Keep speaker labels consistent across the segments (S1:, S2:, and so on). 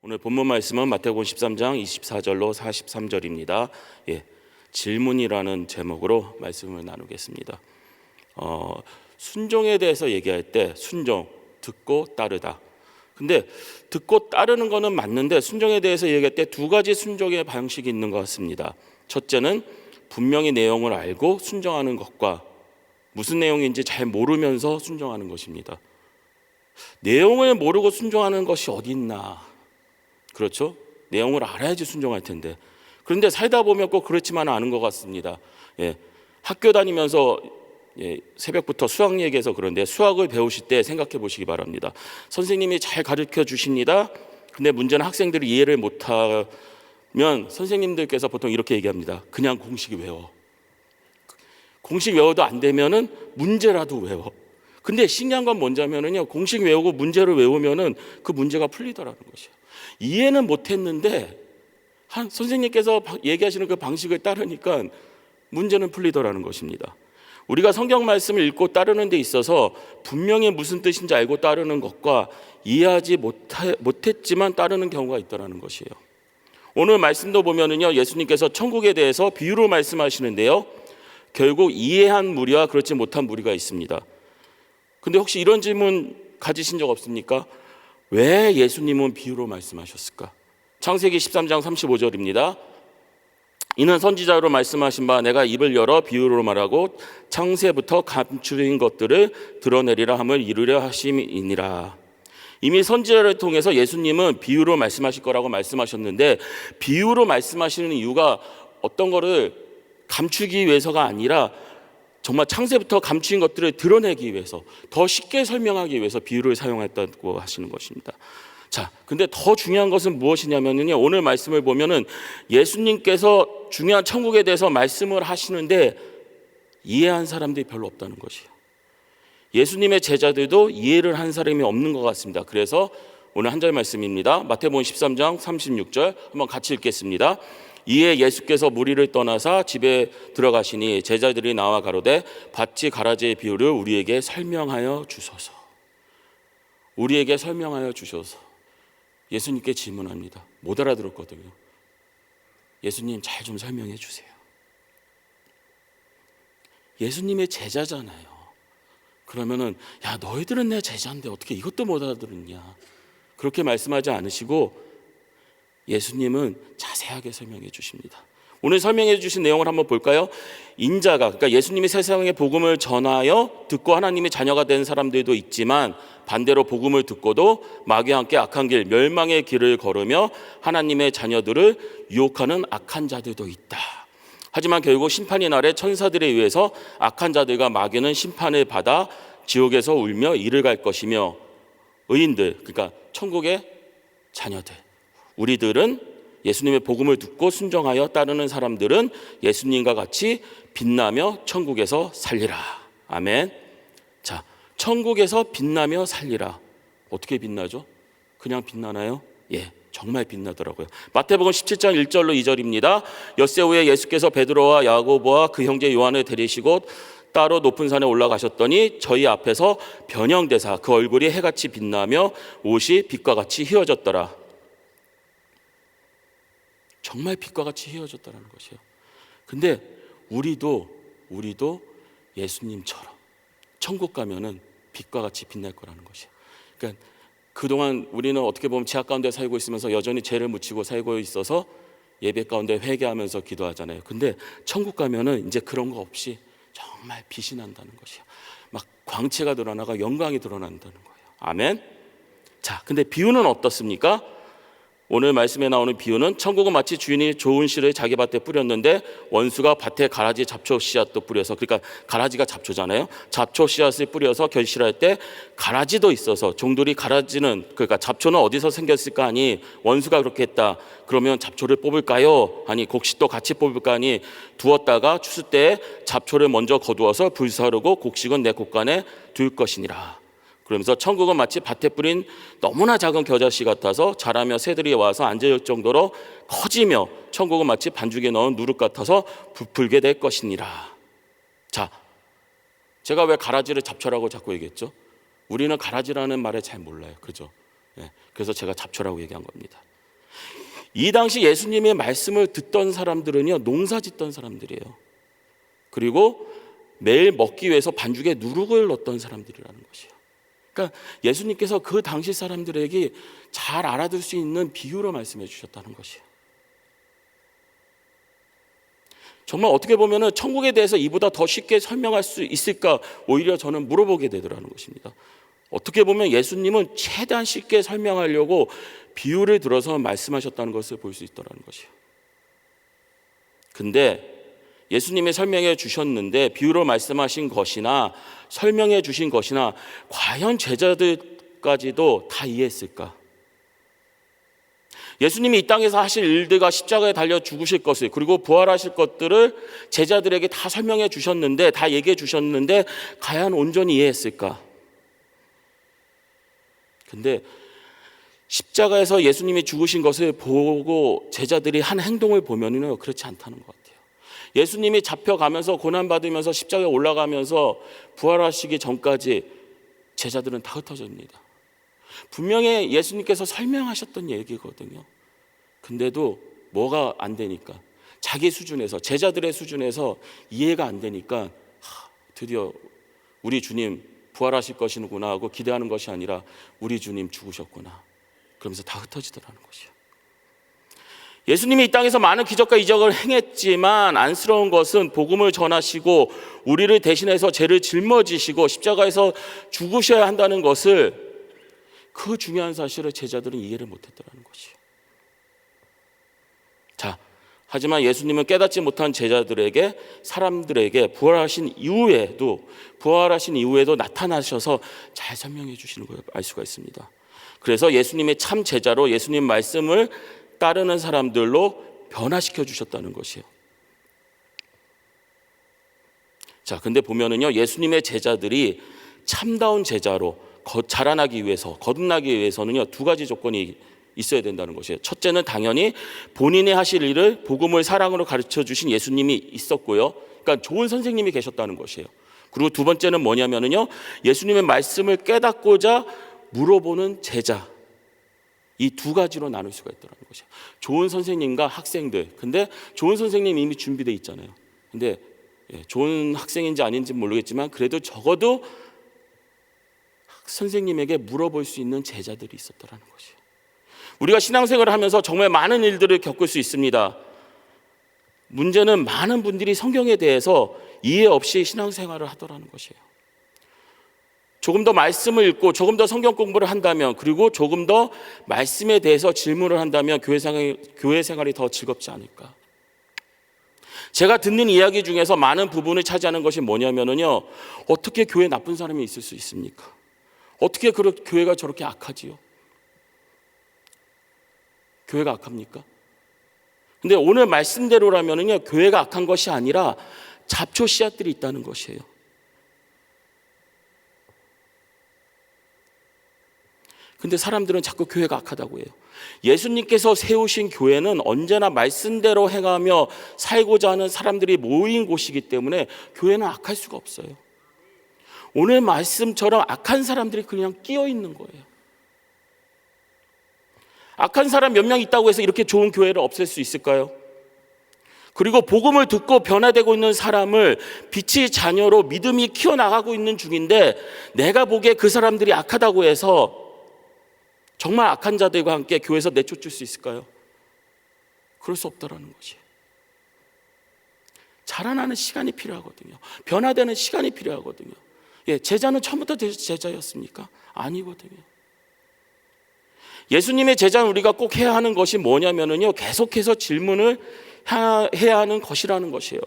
S1: 오늘 본문 말씀은 마태복음 13장 24절로 43절입니다. 질문이라는 제목으로 말씀을 나누겠습니다. 순종에 대해서 얘기할 때 순종, 듣고 따르다. 근데 듣고 따르는 거는 맞는데 순종에 대해서 얘기할 때 두 가지 순종의 방식이 있는 것 같습니다. 첫째는 분명히 내용을 알고 순종하는 것과 무슨 내용인지 잘 모르면서 순종하는 것입니다. 내용을 모르고 순종하는 것이 어디 있나? 그렇죠? 내용을 알아야지 순종할 텐데. 그런데 살다 보면 꼭 그렇지만은 않은 것 같습니다. 학교 다니면서 새벽부터 수학 얘기해서 그런데 수학을 배우실 때 생각해 보시기 바랍니다. 선생님이 잘 가르쳐 주십니다. 근데 문제는 학생들이 이해를 못하면 선생님들께서 보통 이렇게 얘기합니다. 그냥 공식 외워. 공식 외워도 안 되면은 문제라도 외워. 근데 신기한 건 뭔냐면은요, 공식 외우고 문제를 외우면은 그 문제가 풀리더라는 것이에요. 이해는 못했는데 선생님께서 얘기하시는 그 방식을 따르니까 문제는 풀리더라는 것입니다. 우리가 성경 말씀을 읽고 따르는 데 있어서 분명히 무슨 뜻인지 알고 따르는 것과 이해하지 못했지만 따르는 경우가 있더라는 것이에요. 오늘 말씀도 보면은요, 예수님께서 천국에 대해서 비유로 말씀하시는데요, 결국 이해한 무리와 그렇지 못한 무리가 있습니다. 근데 혹시 이런 질문 가지신 적 없습니까? 왜 예수님은 비유로 말씀하셨을까? 창세기 13장 35절입니다. 이는 선지자로 말씀하신 바 내가 입을 열어 비유로 말하고 창세부터 감추인 것들을 드러내리라 함을 이루려 하심이니라. 이미 선지자를 통해서 예수님은 비유로 말씀하실 거라고 말씀하셨는데, 비유로 말씀하시는 이유가 어떤 거를 감추기 위해서가 아니라 정말 창세부터 감추인 것들을 드러내기 위해서, 더 쉽게 설명하기 위해서 비유를 사용했다고 하시는 것입니다. 자, 근데 더 중요한 것은 무엇이냐면요, 오늘 말씀을 보면은 예수님께서 중요한 천국에 대해서 말씀을 하시는데 이해한 사람들이 별로 없다는 것이에요. 예수님의 제자들도 이해를 한 사람이 없는 것 같습니다. 그래서 오늘 한 절 말씀입니다. 마태복음 13장 36절 한번 같이 읽겠습니다. 이에 예수께서 무리를 떠나사 집에 들어가시니 제자들이 나와 가로되 밭이 가라지의 비유를 우리에게 설명하여 주소서. 우리에게 설명하여 주소서. 예수님께 질문합니다. 못 알아들었거든요. 예수님 잘 좀 설명해 주세요. 예수님의 제자잖아요. 그러면은 야, 너희들은 내 제자인데 어떻게 이것도 못 알아들었냐, 그렇게 말씀하지 않으시고 예수님은 자세하게 설명해 주십니다. 오늘 설명해 주신 내용을 한번 볼까요? 인자가, 그러니까 예수님이 세상에 복음을 전하여 듣고 하나님의 자녀가 된 사람들도 있지만, 반대로 복음을 듣고도 마귀와 함께 악한 길, 멸망의 길을 걸으며 하나님의 자녀들을 유혹하는 악한 자들도 있다. 하지만 결국 심판의 날에 천사들에 의해서 악한 자들과 마귀는 심판을 받아 지옥에서 울며 이를 갈 것이며, 의인들, 그러니까 천국의 자녀들, 우리들은 예수님의 복음을 듣고 순종하여 따르는 사람들은 예수님과 같이 빛나며 천국에서 살리라. 아멘. 자, 천국에서 빛나며 살리라. 어떻게 빛나죠? 그냥 빛나나요? 정말 빛나더라고요. 마태복음 17장 1절로 2절입니다. 엿새 후에 예수께서 베드로와 야고보와 그 형제 요한을 데리시고 따로 높은 산에 올라가셨더니 저희 앞에서 변형되사 그 얼굴이 해같이 빛나며 옷이 빛과 같이 휘어졌더라. 정말 빛과 같이 휘어졌다는 것이에요. 근데 우리도 예수님처럼 천국 가면은 빛과 같이 빛날 거라는 것이에요. 그러니까 그동안 우리는 어떻게 보면 지하 가운데 살고 있으면서 여전히 죄를 묻히고 살고 있어서 예배 가운데 회개하면서 기도하잖아요. 근데 천국 가면은 이제 그런 거 없이 정말 빛이 난다는 것이에요. 막 광채가 드러나가 영광이 드러난다는 거예요. 아멘. 자, 근데 비유는 어떻습니까? 오늘 말씀에 나오는 비유는 천국은 마치 주인이 좋은 씨를 자기 밭에 뿌렸는데 원수가 밭에 가라지 잡초 씨앗도 뿌려서, 그러니까 가라지가 잡초잖아요. 잡초 씨앗을 뿌려서 결실할 때 가라지도 있어서 종들이 가라지는, 그러니까 잡초는 어디서 생겼을까 하니 원수가 그렇게 했다. 그러면 잡초를 뽑을까요? 아니 곡식도 같이 뽑을까 하니 두었다가 추수 때 잡초를 먼저 거두어서 불사르고 곡식은 내 곳간에 둘 것이니라. 그러면서 천국은 마치 밭에 뿌린 너무나 작은 겨자씨 같아서 자라며 새들이 와서 앉을 정도로 커지며, 천국은 마치 반죽에 넣은 누룩 같아서 부풀게 될 것이니라. 자, 제가 왜 가라지를 잡초라고 자꾸 얘기했죠? 우리는 가라지라는 말을 잘 몰라요. 그죠? 그래서 제가 잡초라고 얘기한 겁니다. 이 당시 예수님의 말씀을 듣던 사람들은요, 농사 짓던 사람들이에요. 그리고 매일 먹기 위해서 반죽에 누룩을 넣었던 사람들이라는 것이에요. 그러니까 예수님께서 그 당시 사람들에게 잘 알아들 수 있는 비유로 말씀해 주셨다는 것이에요. 정말 어떻게 보면 천국에 대해서 이보다 더 쉽게 설명할 수 있을까 오히려 저는 물어보게 되더라는 것입니다. 어떻게 보면 예수님은 최대한 쉽게 설명하려고 비유를 들어서 말씀하셨다는 것을 볼 수 있더라는 것이에요. 근데 예수님이 설명해 주셨는데 비유로 말씀하신 것이나 설명해 주신 것이나 과연 제자들까지도 다 이해했을까? 예수님이 이 땅에서 하실 일들과 십자가에 달려 죽으실 것을 그리고 부활하실 것들을 제자들에게 다 설명해 주셨는데 다 얘기해 주셨는데 과연 온전히 이해했을까? 근데 십자가에서 예수님이 죽으신 것을 보고 제자들이 한 행동을 보면은 그렇지 않다는 것 같아요. 예수님이 잡혀가면서 고난받으면서 십자가에 올라가면서 부활하시기 전까지 제자들은 다 흩어집니다. 분명히 예수님께서 설명하셨던 얘기거든요. 근데도 뭐가 안 되니까 자기 수준에서 제자들의 수준에서 이해가 안 되니까 드디어 우리 주님 부활하실 것이구나 하고 기대하는 것이 아니라 우리 주님 죽으셨구나 그러면서 다 흩어지더라는 것이요. 예수님이 이 땅에서 많은 기적과 이적을 행했지만 안쓰러운 것은 복음을 전하시고 우리를 대신해서 죄를 짊어지시고 십자가에서 죽으셔야 한다는 것을 그 중요한 사실을 제자들은 이해를 못했더라는 것이에요. 자, 하지만 예수님은 깨닫지 못한 제자들에게 사람들에게 부활하신 이후에도 나타나셔서 잘 설명해 주시는 걸 알 수가 있습니다. 그래서 예수님의 참 제자로 예수님 말씀을 따르는 사람들로 변화시켜 주셨다는 것이에요. 자, 근데 보면은요, 예수님의 제자들이 참다운 제자로 자라나기 위해서, 거듭나기 위해서는요, 두 가지 조건이 있어야 된다는 것이에요. 첫째는 당연히 본인이 하실 일을 복음을 사랑으로 가르쳐 주신 예수님이 있었고요. 그러니까 좋은 선생님이 계셨다는 것이에요. 그리고 두 번째는 뭐냐면은요, 예수님의 말씀을 깨닫고자 물어보는 제자. 이 두 가지로 나눌 수가 있다는 것이에요. 좋은 선생님과 학생들. 근데 좋은 선생님 이미 준비되어 있잖아요. 근데 좋은 학생인지 아닌지 모르겠지만 그래도 적어도 선생님에게 물어볼 수 있는 제자들이 있었다는 것이에요. 우리가 신앙생활을 하면서 정말 많은 일들을 겪을 수 있습니다. 문제는 많은 분들이 성경에 대해서 이해 없이 신앙생활을 하더라는 것이에요. 조금 더 말씀을 읽고 조금 더 성경 공부를 한다면 그리고 조금 더 말씀에 대해서 질문을 한다면 교회 생활이 더 즐겁지 않을까. 제가 듣는 이야기 중에서 많은 부분을 차지하는 것이 뭐냐면요, 어떻게 교회에 나쁜 사람이 있을 수 있습니까? 어떻게 교회가 저렇게 악하지요? 교회가 악합니까? 근데 오늘 말씀대로라면요, 교회가 악한 것이 아니라 잡초 씨앗들이 있다는 것이에요. 근데 사람들은 자꾸 교회가 악하다고 해요. 예수님께서 세우신 교회는 언제나 말씀대로 행하며 살고자 하는 사람들이 모인 곳이기 때문에 교회는 악할 수가 없어요. 오늘 말씀처럼 악한 사람들이 그냥 끼어 있는 거예요. 악한 사람 몇 명 있다고 해서 이렇게 좋은 교회를 없앨 수 있을까요? 그리고 복음을 듣고 변화되고 있는 사람을 빛의 자녀로 믿음이 키워나가고 있는 중인데 내가 보기에 그 사람들이 악하다고 해서 정말 악한 자들과 함께 교회에서 내쫓을 수 있을까요? 그럴 수 없다라는 것이에요. 자라나는 시간이 필요하거든요. 변화되는 시간이 필요하거든요. 제자는 처음부터 제자였습니까? 아니거든요. 예수님의 제자는 우리가 꼭 해야 하는 것이 뭐냐면요, 계속해서 질문을 해야 하는 것이라는 것이에요.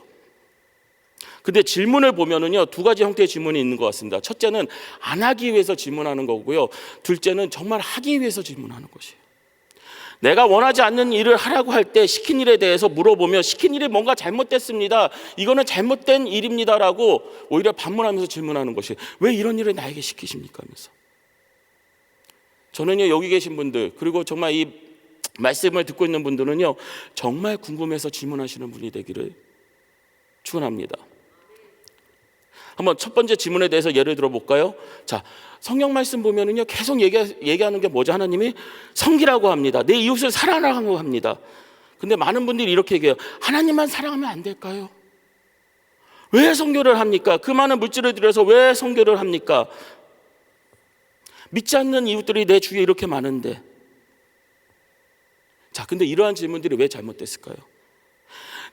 S1: 근데 질문을 보면은요, 두 가지 형태의 질문이 있는 것 같습니다. 첫째는 안 하기 위해서 질문하는 거고요. 둘째는 정말 하기 위해서 질문하는 것이에요. 내가 원하지 않는 일을 하라고 할 때 시킨 일에 대해서 물어보며 시킨 일이 뭔가 잘못됐습니다. 이거는 잘못된 일입니다라고 오히려 반문하면서 질문하는 것이에요. 왜 이런 일을 나에게 시키십니까? 하면서. 저는요, 여기 계신 분들 그리고 정말 이 말씀을 듣고 있는 분들은요, 정말 궁금해서 질문하시는 분이 되기를 축원합니다. 한번 첫 번째 질문에 대해서 예를 들어 볼까요? 자, 성경 말씀 보면은요, 계속 얘기하는 게 뭐죠? 하나님이 성기라고 합니다. 내 이웃을 사랑하라고 합니다. 근데 많은 분들이 이렇게 얘기해요. 하나님만 사랑하면 안 될까요? 왜 선교를 합니까? 그 많은 물질을 들여서 왜 선교를 합니까? 믿지 않는 이웃들이 내 주위에 이렇게 많은데. 자, 근데 이러한 질문들이 왜 잘못됐을까요?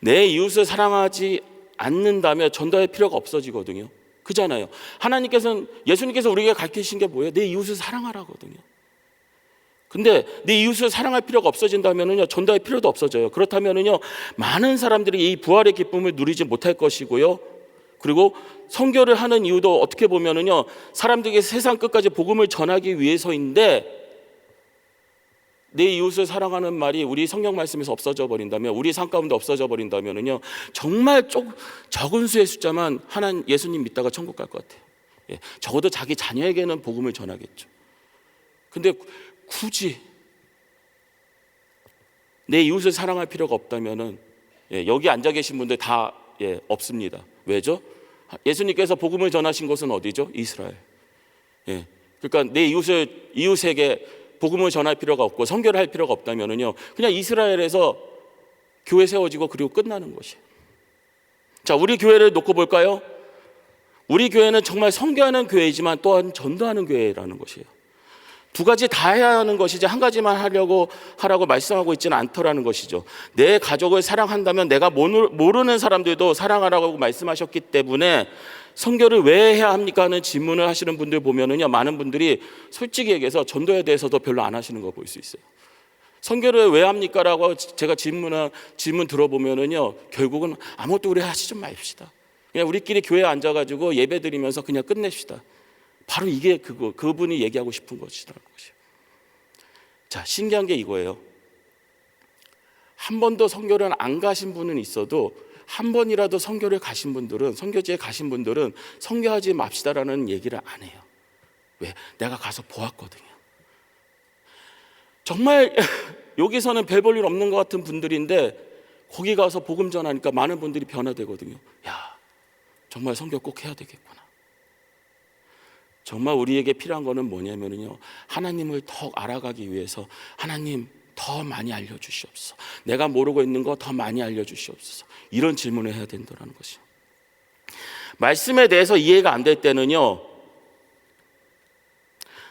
S1: 내 이웃을 사랑하지 않는다면 전도할 필요가 없어지거든요. 그잖아요. 예수님께서 우리에게 가르치신 게 뭐예요? 내 이웃을 사랑하라거든요. 근데 내 이웃을 사랑할 필요가 없어진다면요, 전도할 필요도 없어져요. 그렇다면요, 많은 사람들이 이 부활의 기쁨을 누리지 못할 것이고요. 그리고 선교를 하는 이유도 어떻게 보면요, 사람들에게 세상 끝까지 복음을 전하기 위해서인데, 내 이웃을 사랑하는 말이 우리 성경 말씀에서 없어져 버린다면, 우리 삶 가운데 없어져 버린다면요, 정말 적은 수의 숫자만 예수님 믿다가 천국 갈 것 같아요. 예, 적어도 자기 자녀에게는 복음을 전하겠죠. 근데 굳이 내 이웃을 사랑할 필요가 없다면은, 여기 앉아 계신 분들 다 없습니다. 왜죠? 예수님께서 복음을 전하신 곳은 어디죠? 이스라엘. 그러니까 내 이웃에게 복음을 전할 필요가 없고 선교를 할 필요가 없다면은요, 그냥 이스라엘에서 교회 세워지고 그리고 끝나는 것이에요. 자, 우리 교회를 놓고 볼까요? 우리 교회는 정말 선교하는 교회이지만 또한 전도하는 교회라는 것이에요. 두 가지 다 해야 하는 것이지 한 가지만 하라고 말씀하고 있지는 않더라는 것이죠. 내 가족을 사랑한다면 내가 모르는 사람들도 사랑하라고 말씀하셨기 때문에 선교를 왜 해야 합니까 하는 질문을 하시는 분들 보면은요, 많은 분들이 솔직히 얘기해서 전도에 대해서도 별로 안 하시는 거 볼 수 있어요. 선교를 왜 합니까? 라고 제가 질문 들어보면은요, 결국은 아무것도 우리 하시지 맙시다. 그냥 우리끼리 교회에 앉아가지고 예배 드리면서 그냥 끝냅시다. 바로 이게 그분이 얘기하고 싶은 것이라는 것이에요. 자, 신기한 게 이거예요. 한 번도 선교를 안 가신 분은 있어도 한 번이라도 선교지에 가신 분들은 선교하지 맙시다라는 얘기를 안 해요. 왜? 내가 가서 보았거든요. 정말 여기서는 별 볼 일 없는 것 같은 분들인데 거기 가서 복음 전하니까 많은 분들이 변화되거든요. 야, 정말 선교 꼭 해야 되겠구나. 정말 우리에게 필요한 거는 뭐냐면요, 하나님을 더 알아가기 위해서 하나님 더 많이 알려주시옵소서. 내가 모르고 있는 거 더 많이 알려주시옵소서. 이런 질문을 해야 된다는 것이죠. 말씀에 대해서 이해가 안 될 때는요,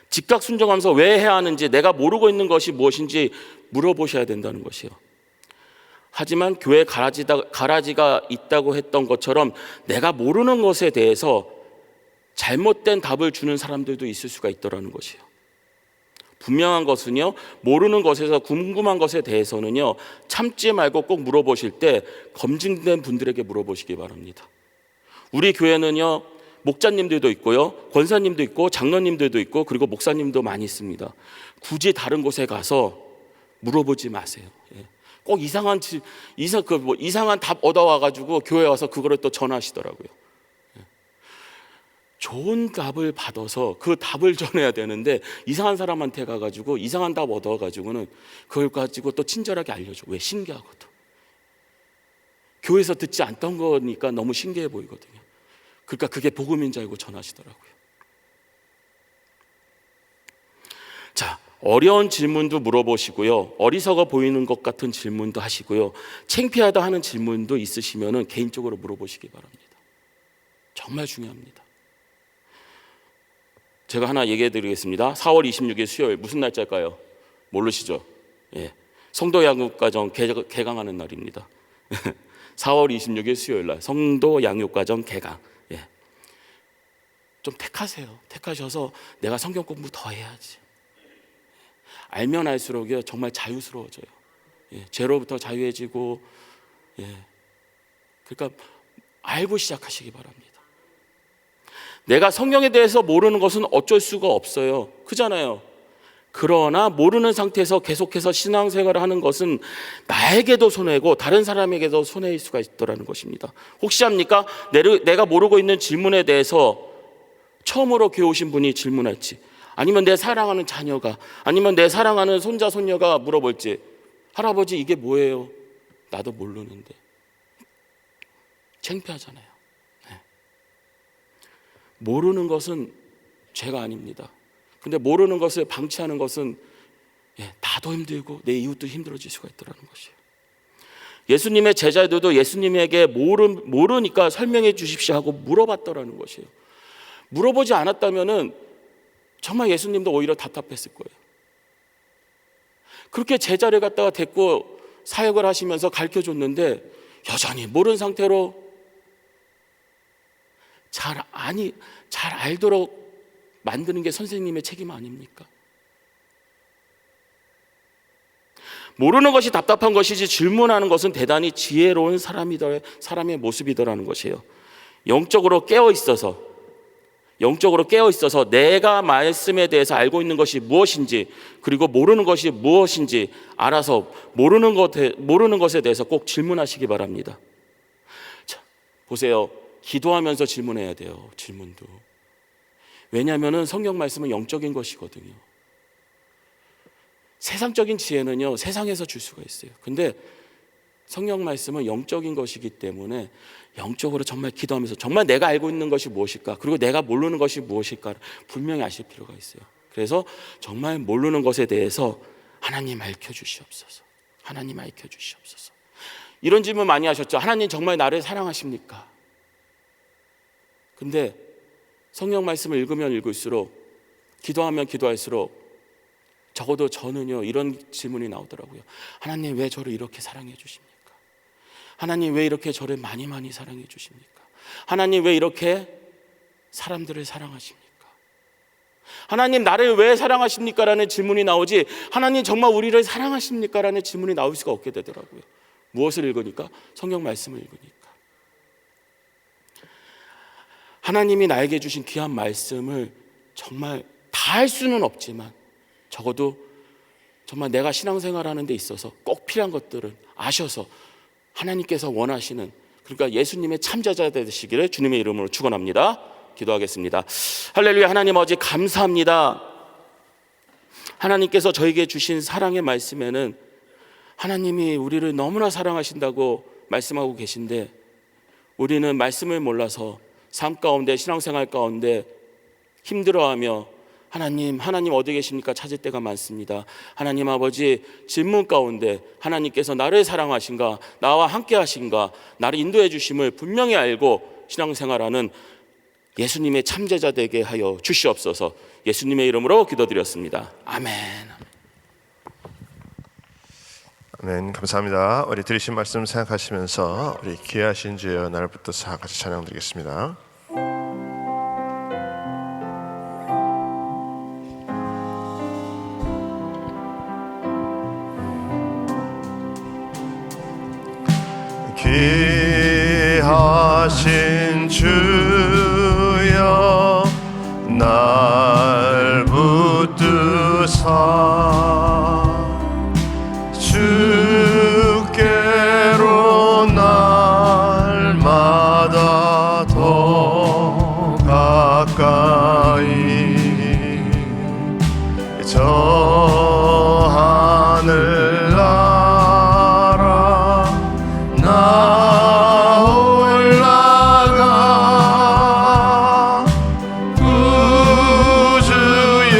S1: 즉각 순종하면서 왜 해야 하는지, 내가 모르고 있는 것이 무엇인지 물어보셔야 된다는 것이에요. 하지만 교회 가라지가 있다고 했던 것처럼 내가 모르는 것에 대해서 잘못된 답을 주는 사람들도 있을 수가 있더라는 것이에요. 분명한 것은요, 모르는 것에서 궁금한 것에 대해서는요, 참지 말고 꼭 물어보실 때 검증된 분들에게 물어보시기 바랍니다. 우리 교회는요, 목자님들도 있고요, 권사님도 있고 장로님들도 있고 그리고 목사님도 많이 있습니다. 굳이 다른 곳에 가서 물어보지 마세요. 꼭 이상한 답 얻어와가지고 교회 와서 그거를 또 전하시더라고요. 좋은 답을 받아서 그 답을 전해야 되는데 이상한 사람한테 가가지고 이상한 답 얻어가지고는 그걸 가지고 또 친절하게 알려줘. 왜? 신기하거든. 교회에서 듣지 않던 거니까 너무 신기해 보이거든요. 그러니까 그게 복음인 줄 알고 전하시더라고요. 자, 어려운 질문도 물어보시고요, 어리석어 보이는 것 같은 질문도 하시고요, 창피하다 하는 질문도 있으시면은 개인적으로 물어보시기 바랍니다. 정말 중요합니다. 제가 하나 얘기해 드리겠습니다. 4월 26일 수요일 무슨 날짜일까요? 모르시죠? 성도 양육과정 개강하는 날입니다. 4월 26일 수요일 날 성도 양육과정 개강. 좀 택하세요. 택하셔서 내가 성경 공부 더 해야지. 알면 알수록요, 정말 자유스러워져요. 죄로부터 자유해지고, 그러니까 알고 시작하시기 바랍니다. 내가 성경에 대해서 모르는 것은 어쩔 수가 없어요. 그잖아요. 그러나 모르는 상태에서 계속해서 신앙생활을 하는 것은 나에게도 손해고 다른 사람에게도 손해일 수가 있더라는 것입니다. 혹시 합니까? 내가 모르고 있는 질문에 대해서 처음으로 교회 오신 분이 질문할지, 아니면 내 사랑하는 자녀가, 아니면 내 사랑하는 손자 손녀가 물어볼지, 할아버지 이게 뭐예요? 나도 모르는데. 창피하잖아요. 모르는 것은 죄가 아닙니다. 근데 모르는 것을 방치하는 것은 나도 힘들고 내 이웃도 힘들어질 수가 있더라는 것이에요. 예수님의 제자들도 예수님에게 모르니까 설명해 주십시오 하고 물어봤더라는 것이에요. 물어보지 않았다면은 정말 예수님도 오히려 답답했을 거예요. 그렇게 제자를 갖다가 데리고 사역을 하시면서 가르쳐줬는데 여전히 모르는 상태로 잘 알도록 만드는 게 선생님의 책임 아닙니까? 모르는 것이 답답한 것이지 질문하는 것은 대단히 지혜로운 사람의 모습이더라는 것이에요. 영적으로 깨어 있어서 내가 말씀에 대해서 알고 있는 것이 무엇인지, 그리고 모르는 것이 무엇인지 알아서 모르는 것에 대해서 꼭 질문하시기 바랍니다. 자, 보세요. 기도하면서 질문해야 돼요. 질문도. 왜냐하면 성경 말씀은 영적인 것이거든요. 세상적인 지혜는요, 세상에서 줄 수가 있어요. 근데 성경 말씀은 영적인 것이기 때문에 영적으로 정말 기도하면서 정말 내가 알고 있는 것이 무엇일까, 그리고 내가 모르는 것이 무엇일까 분명히 아실 필요가 있어요. 그래서 정말 모르는 것에 대해서 하나님 알려주시옵소서, 하나님 알려주시옵소서. 이런 질문 많이 하셨죠. 하나님 정말 나를 사랑하십니까? 근데 성경 말씀을 읽으면 읽을수록, 기도하면 기도할수록 적어도 저는요, 이런 질문이 나오더라고요. 하나님 왜 저를 이렇게 사랑해 주십니까? 하나님 왜 이렇게 저를 많이 사랑해 주십니까? 하나님 왜 이렇게 사람들을 사랑하십니까? 하나님 나를 왜 사랑하십니까? 라는 질문이 나오지, 하나님 정말 우리를 사랑하십니까? 라는 질문이 나올 수가 없게 되더라고요. 무엇을 읽으니까? 성경 말씀을 읽으니까. 하나님이 나에게 주신 귀한 말씀을 정말 다 할 수는 없지만 적어도 정말 내가 신앙생활하는 데 있어서 꼭 필요한 것들을 아셔서 하나님께서 원하시는, 그러니까 예수님의 참자자 되시기를 주님의 이름으로 축원합니다. 기도하겠습니다. 할렐루야. 하나님 아버지 감사합니다. 하나님께서 저에게 주신 사랑의 말씀에는 하나님이 우리를 너무나 사랑하신다고 말씀하고 계신데, 우리는 말씀을 몰라서 삶 가운데, 신앙생활 가운데 힘들어하며 하나님 어디 계십니까? 찾을 때가 많습니다. 하나님 아버지, 질문 가운데 하나님께서 나를 사랑하신가, 나와 함께 하신가, 나를 인도해 주심을 분명히 알고 신앙생활하는 예수님의 참제자 되게 하여 주시옵소서. 예수님의 이름으로 기도드렸습니다. 아멘.
S2: 아멘. 감사합니다. 우리 들으신 말씀 생각하시면서 우리 귀하신 주여 나를 붙들사 같이 찬양 드리겠습니다. 귀하신 주여 날 붙드사 주께로 날마다 더 가까이 저 하늘 나라 나 올라가 구주의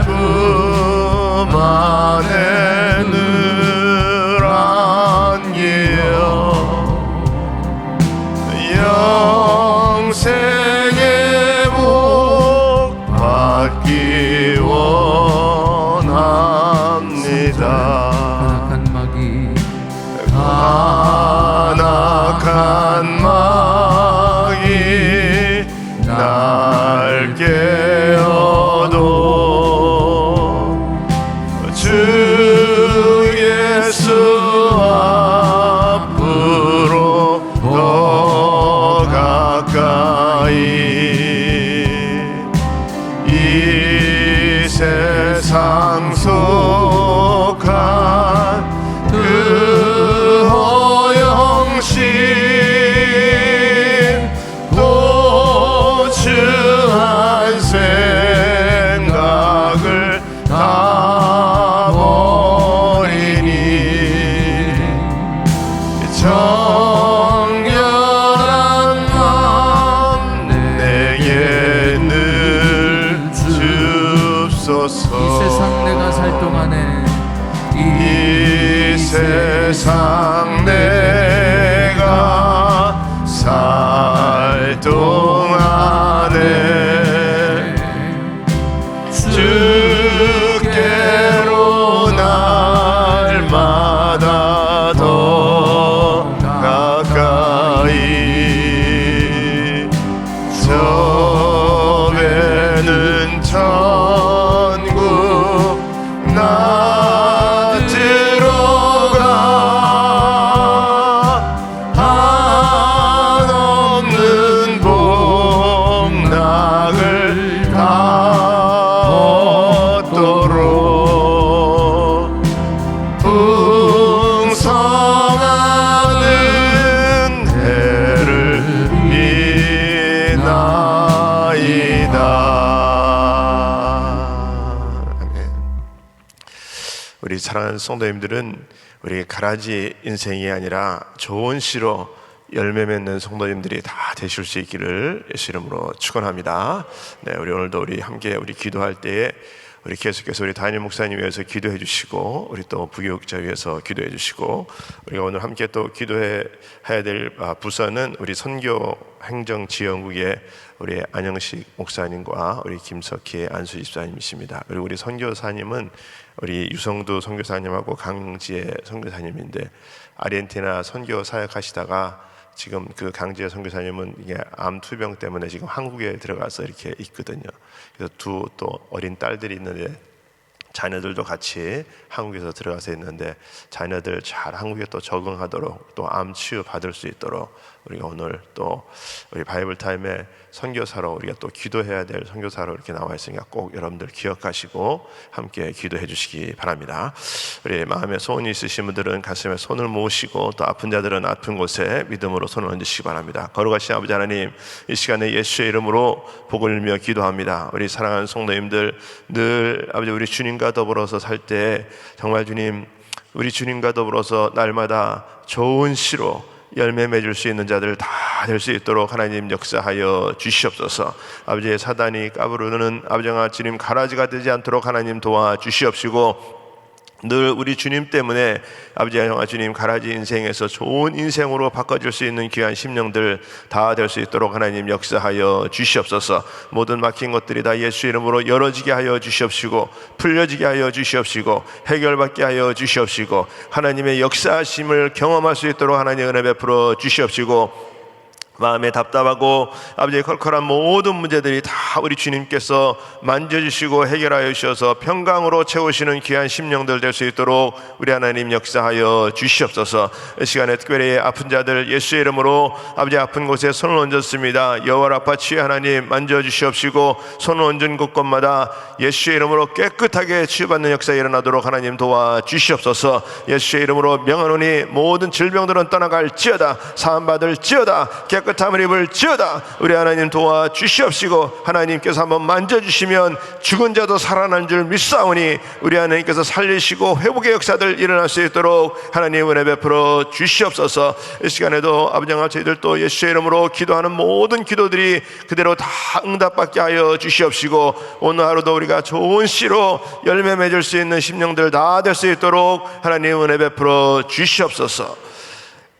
S2: 품 안에 늘 안기어 영생의 복 받기 원합니다. 안악한 마귀 날 깨어도 주 예수 앞으로 더 가까이 이 세상 속한 그 허영심 고추한 생각을 다 버리니 정결한 마음 내게 세상 내가 살 동안에 주께로 날마다 더 가까이 저 배는 천국 나 들어가 한없는 복락을 다 얻도록 풍성한 해를 비나이다. 아멘. 우리 사랑하는 성도님들은 우리 가라지 인생이 아니라 좋은 씨로 열매 맺는 성도님들이 다 되실 수 있기를 예수 이름으로 축원합니다. 네, 우리 오늘도 우리 함께 우리 기도할 때에 우리 계속해서 우리 담임 목사님 위해서 기도해 주시고 우리 또 부교육자 위해서 기도해 주시고 우리가 오늘 함께 또 기도해야 될 부서는 우리 선교 행정 지원국의 우리 안영식 목사님과 우리 김석희 안수 집사님이십니다. 그리고 우리 선교사님은 우리 유성두 선교사님하고 강지혜 선교사님인데 아르헨티나 선교 사역하시다가 지금 그 강지혜 선교사님은 이게 암 투병 때문에 지금 한국에 들어가서 이렇게 있거든요. 그래서 두 또 어린 딸들이 있는데 자녀들도 같이 한국에서 들어가서 있는데 자녀들 잘 한국에 또 적응하도록 또 암 치유 받을 수 있도록 우리가 오늘 또 우리 바이블 타임에 선교사로 우리가 또 기도해야 될 선교사로 이렇게 나와 있으니까 꼭 여러분들 기억하시고 함께 기도해 주시기 바랍니다. 우리 마음에 소원이 있으신 분들은 가슴에 손을 모으시고 또 아픈 자들은 아픈 곳에 믿음으로 손을 얹으시기 바랍니다. 거룩하신 아버지 하나님, 이 시간에 예수의 이름으로 복을 빌며 기도합니다. 우리 사랑하는 성도님들 늘 아버지 우리 주님과 더불어서 살 때 정말 주님 우리 주님과 더불어서 날마다 좋은 씨로 열매 맺을 수 있는 자들 다 될 수 있도록 하나님 역사하여 주시옵소서. 아버지의 사단이 까부르는 아버지와 주님 가라지가 되지 않도록 하나님 도와주시옵시고 늘 우리 주님 때문에 아버지와 영화 주님 가라지 인생에서 좋은 인생으로 바꿔줄 수 있는 귀한 심령들 다 될 수 있도록 하나님 역사하여 주시옵소서. 모든 막힌 것들이 다 예수 이름으로 열어지게 하여 주시옵시고 풀려지게 하여 주시옵시고 해결받게 하여 주시옵시고 하나님의 역사하심을 경험할 수 있도록 하나님 은혜 베풀어 주시옵시고 마음에 답답하고 아버지의 컬컬한 모든 문제들이 다 우리 주님께서 만져주시고 해결하여 주셔서 평강으로 채우시는 귀한 심령들 될 수 있도록 우리 하나님 역사하여 주시옵소서. 이 시간에 특별히 아픈 자들 예수의 이름으로 아버지 아픈 곳에 손을 얹었습니다. 여호와라파 치유 하나님 만져주시옵시고 손을 얹은 곳곳마다 예수의 이름으로 깨끗하게 치유받는 역사가 일어나도록 하나님 도와주시옵소서. 예수의 이름으로 명하노니 모든 질병들은 떠나갈지어다 사함받을지어다 깨끗함을 입을지어다. 우리 하나님 도와주시옵시고 하나님께서 한번 만져주시면 죽은 자도 살아난 줄 믿사오니 우리 하나님께서 살리시고 회복의 역사들 일어날 수 있도록 하나님 은혜 베풀어 주시옵소서. 이 시간에도 아버지와 저희들 또 예수의 이름으로 기도하는 모든 기도들이 그대로 다 응답받게 하여 주시옵시고 오늘 하루도 우리가 좋은 씨로 열매 맺을 수 있는 심령들 다 될 수 있도록 하나님 은혜 베풀어 주시옵소서.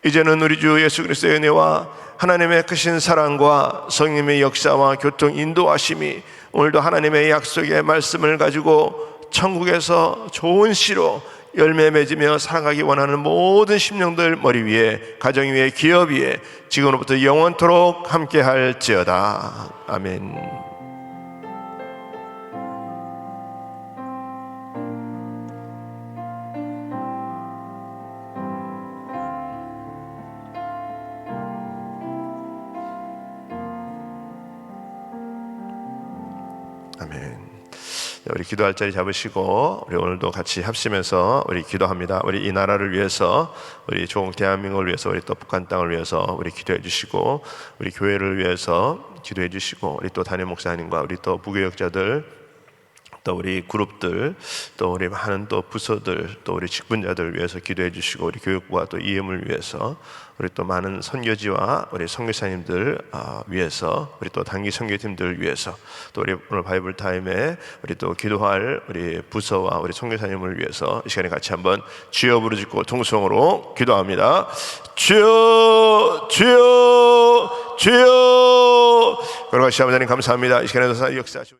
S2: 이제는 우리 주 예수 그리스도의 은혜와 하나님의 크신 사랑과 성령의 역사와 교통 인도하심이 오늘도 하나님의 약속의 말씀을 가지고 천국에서 좋은 씨로 열매 맺으며 살아가기 원하는 모든 심령들 머리 위에 가정 위에 기업 위에 지금으로부터 영원토록 함께 할지어다. 아멘. 아멘. 우리 기도할 자리 잡으시고 우리 오늘도 같이 합심해서 우리 기도합니다. 우리 이 나라를 위해서 우리 조국 대한민국을 위해서 우리 또 북한 땅을 위해서 우리 기도해 주시고 우리 교회를 위해서 기도해 주시고 우리 또 담임 목사님과 우리 또 부교역자들 또 우리 그룹들, 또 우리 많은 또 부서들, 또 우리 직분자들 위해서 기도해 주시고, 우리 교육부와 또 EM을 위해서, 우리 또 많은 선교지와 우리 선교사님들 위해서, 우리 또 단기 선교팀들 위해서, 또 우리 오늘 바이블 타임에 우리 또 기도할 우리 부서와 우리 선교사님을 위해서 이 시간에 같이 한번 주여 부르짖고 통성으로 기도합니다. 주여, 주여, 주여. 그러고 하나님 감사합니다. 이 시간에도 역사하시고